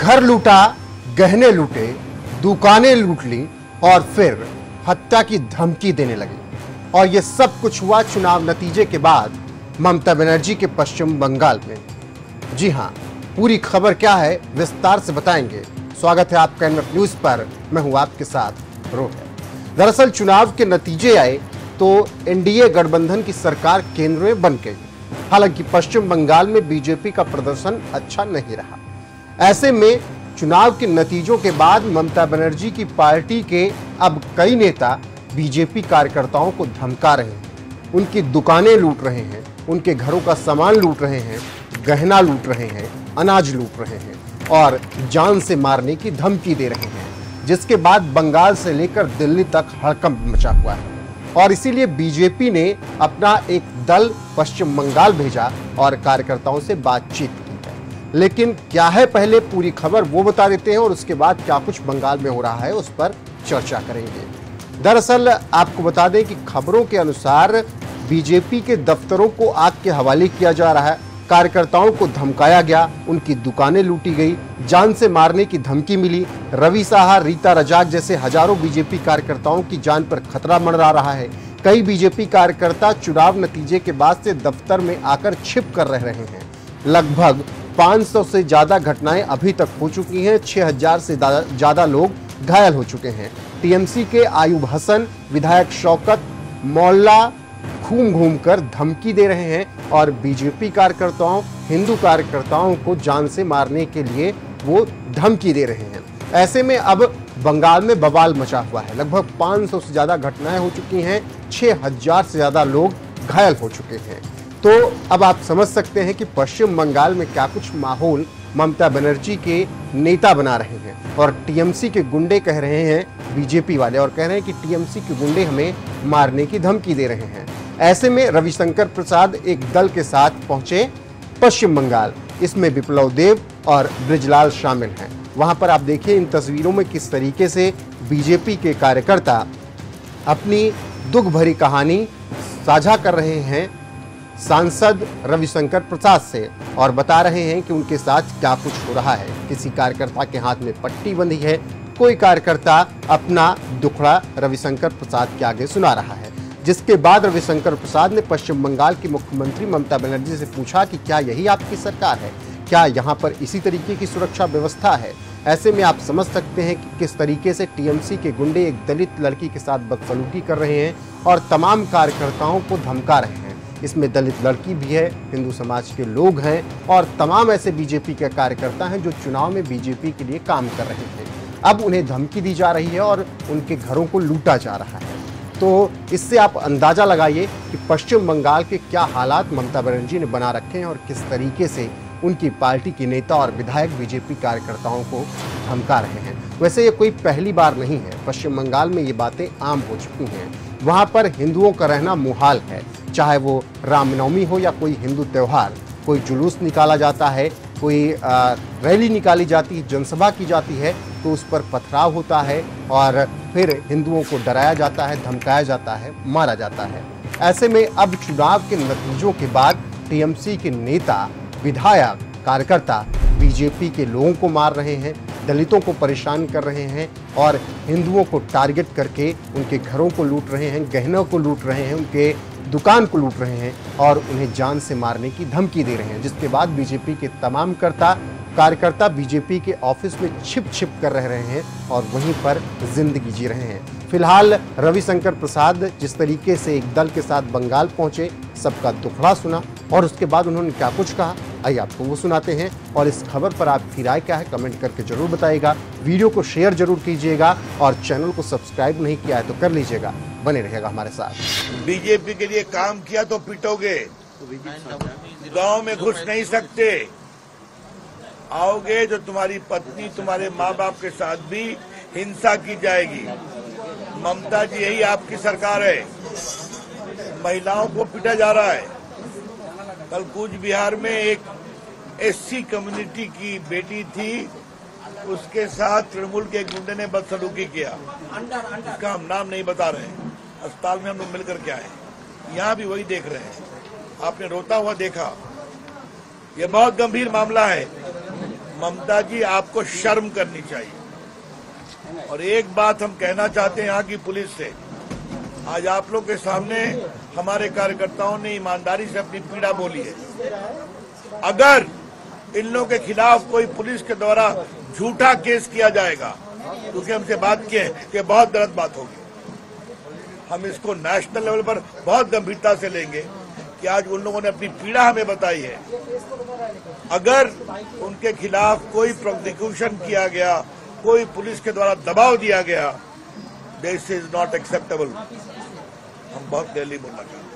घर लूटा, गहने लूटे, दुकानें लूट ली और फिर हत्या की धमकी देने लगी। और यह सब कुछ हुआ चुनाव नतीजे के बाद ममता बनर्जी के पश्चिम बंगाल में। जी हां, पूरी खबर क्या है विस्तार से बताएंगे। स्वागत है आपका एनएफ न्यूज पर, मैं हूं आपके साथ रोहित। दरअसल चुनाव के नतीजे आए तो एनडीए गठबंधन की सरकार केंद्र में बन गई। हालांकि पश्चिम बंगाल में बीजेपी का प्रदर्शन अच्छा नहीं रहा। ऐसे में चुनाव के नतीजों के बाद ममता बनर्जी की पार्टी के अब कई नेता बीजेपी कार्यकर्ताओं को धमका रहे हैं, उनकी दुकानें लूट रहे हैं, उनके घरों का सामान लूट रहे हैं, गहना लूट रहे हैं, अनाज लूट रहे हैं और जान से मारने की धमकी दे रहे हैं, जिसके बाद बंगाल से लेकर दिल्ली तक हड़कंप मचा हुआ है। और इसीलिए बीजेपी ने अपना एक दल पश्चिम बंगाल भेजा और कार्यकर्ताओं से बातचीत की है। लेकिन क्या है पहले पूरी खबर वो बता देते हैं और उसके बाद क्या कुछ बंगाल में हो रहा है उस पर चर्चा करेंगे। दरअसल आपको बता दें कि खबरों के अनुसार बीजेपी के दफ्तरों को आग के हवाले किया जा रहा है, कार्यकर्ताओं को धमकाया गया, उनकी दुकानें लूटी गई, जान से मारने की धमकी मिली। रवि साहा, रीता रजाक जैसे हजारों बीजेपी कार्यकर्ताओं की जान पर खतरा मंडरा रहा है। कई बीजेपी कार्यकर्ता चुनाव नतीजे के बाद से दफ्तर में आकर छिप कर रह रहे हैं। लगभग 500 से ज्यादा घटनाएं अभी तक हो चुकी हैं, 6000 से ज्यादा लोग घायल हो चुके हैं। टीएमसी के आयुब हसन, विधायक शौकत मोल्ला घूम घूम कर धमकी दे रहे हैं और बीजेपी कार्यकर्ताओं, हिंदू कार्यकर्ताओं को जान से मारने के लिए वो धमकी दे रहे हैं। ऐसे में अब बंगाल में बवाल मचा हुआ है। लगभग 500 से ज्यादा घटनाएं हो चुकी हैं, 6000 से ज्यादा लोग घायल हो चुके हैं। तो अब आप समझ सकते हैं कि पश्चिम बंगाल में क्या कुछ माहौल ममता बनर्जी के नेता बना रहे हैं। और टीएमसी के गुंडे कह रहे हैं, बीजेपी वाले, और कह रहे हैं कि टीएमसी के गुंडे हमें मारने की धमकी दे रहे हैं। ऐसे में रविशंकर प्रसाद एक दल के साथ पहुंचे पश्चिम बंगाल। इसमें विप्लव देव और ब्रिजलाल शामिल हैं। वहां पर आप देखिए इन तस्वीरों में किस तरीके से बीजेपी के कार्यकर्ता अपनी दुख भरी कहानी साझा कर रहे हैं सांसद रविशंकर प्रसाद से और बता रहे हैं कि उनके साथ क्या कुछ हो रहा है। किसी कार्यकर्ता के हाथ में पट्टी बंधी है, कोई कार्यकर्ता अपना दुखड़ा रविशंकर प्रसाद के आगे सुना रहा है। जिसके बाद रविशंकर प्रसाद ने पश्चिम बंगाल की मुख्यमंत्री ममता बनर्जी से पूछा कि क्या यही आपकी सरकार है, क्या यहाँ पर इसी तरीके की सुरक्षा व्यवस्था है। ऐसे में आप समझ सकते हैं कि किस तरीके से टीएमसी के गुंडे एक दलित लड़की के साथ बदसलूकी कर रहे हैं और तमाम कार्यकर्ताओं को धमका रहे हैं। इसमें दलित लड़की भी है, हिंदू समाज के लोग हैं और तमाम ऐसे बीजेपी के कार्यकर्ता हैं जो चुनाव में बीजेपी के लिए काम कर रहे थे। अब उन्हें धमकी दी जा रही है और उनके घरों को लूटा जा रहा है। तो इससे आप अंदाजा लगाइए कि पश्चिम बंगाल के क्या हालात ममता बनर्जी ने बना रखे हैं और किस तरीके से उनकी पार्टी के नेता और विधायक बीजेपी कार्यकर्ताओं को धमका रहे हैं। वैसे ये कोई पहली बार नहीं है, पश्चिम बंगाल में ये बातें आम हो चुकी हैं। वहाँ पर हिंदुओं का रहना मुहाल है, चाहे वो रामनवमी हो या कोई हिंदू त्यौहार। कोई जुलूस निकाला जाता है, कोई रैली निकाली जाती है, जनसभा की जाती है तो उस पर पथराव होता है और फिर हिंदुओं को डराया जाता है, धमकाया जाता है, मारा जाता है। ऐसे में अब चुनाव के नतीजों के बाद टीएमसी के नेता, विधायक, कार्यकर्ता बीजेपी के लोगों को मार रहे हैं, दलितों को परेशान कर रहे हैं और हिंदुओं को टारगेट करके उनके घरों को लूट रहे हैं, गहनों को लूट रहे हैं, उनके दुकान को लूट रहे हैं और उन्हें जान से मारने की धमकी दे रहे हैं। जिसके बाद बीजेपी के तमाम कार्यकर्ता बीजेपी के ऑफिस में छिप कर रहे हैं और वहीं पर जिंदगी जी रहे हैं। फिलहाल रविशंकर प्रसाद जिस तरीके से एक दल के साथ बंगाल पहुंचे, सबका दुखड़ा सुना और उसके बाद उन्होंने क्या कुछ कहा, आइए आपको वो सुनाते हैं। और इस खबर पर आपकी राय क्या है कमेंट करके जरूर बताइएगा। वीडियो को शेयर जरूर कीजिएगा और चैनल को सब्सक्राइब नहीं किया है तो कर लीजिएगा। बने रहिएगा हमारे साथ। बीजेपी के लिए काम किया तो पिटोगे, गांव में घुस नहीं सकते। आओगे तो तुम्हारी पत्नी, तुम्हारे माँ बाप के साथ भी हिंसा की जाएगी। ममता जी, यही आपकी सरकार है। महिलाओं को पीटा जा रहा है। कल कूच बिहार में एक एससी कम्युनिटी की बेटी थी, उसके साथ तृणमूल के गुंडे ने बदसलूकी किया। इसका हम नाम नहीं बता रहे हैं। अस्पताल में हम लोग मिलकर के आए, यहाँ भी वही देख रहे हैं। आपने रोता हुआ देखा। यह बहुत गंभीर मामला है। ममता जी, आपको शर्म करनी चाहिए। और एक बात हम कहना चाहते हैं यहाँ की पुलिस से, आज आप लोग के सामने हमारे कार्यकर्ताओं ने ईमानदारी से अपनी पीड़ा बोली है। अगर इन लोगों के खिलाफ कोई पुलिस के द्वारा झूठा केस किया जाएगा, क्योंकि हमसे बात किए कि बहुत गलत बात होगी, हम इसको नेशनल लेवल पर बहुत गंभीरता से लेंगे कि आज उन लोगों ने अपनी पीड़ा हमें बताई है। अगर उनके खिलाफ कोई प्रोसिक्यूशन किया गया, कोई पुलिस के द्वारा दबाव दिया गया, दिस इज नॉट एक्सेप्टेबल। हम बहुत क्लियरली बोलना चाहते हैं।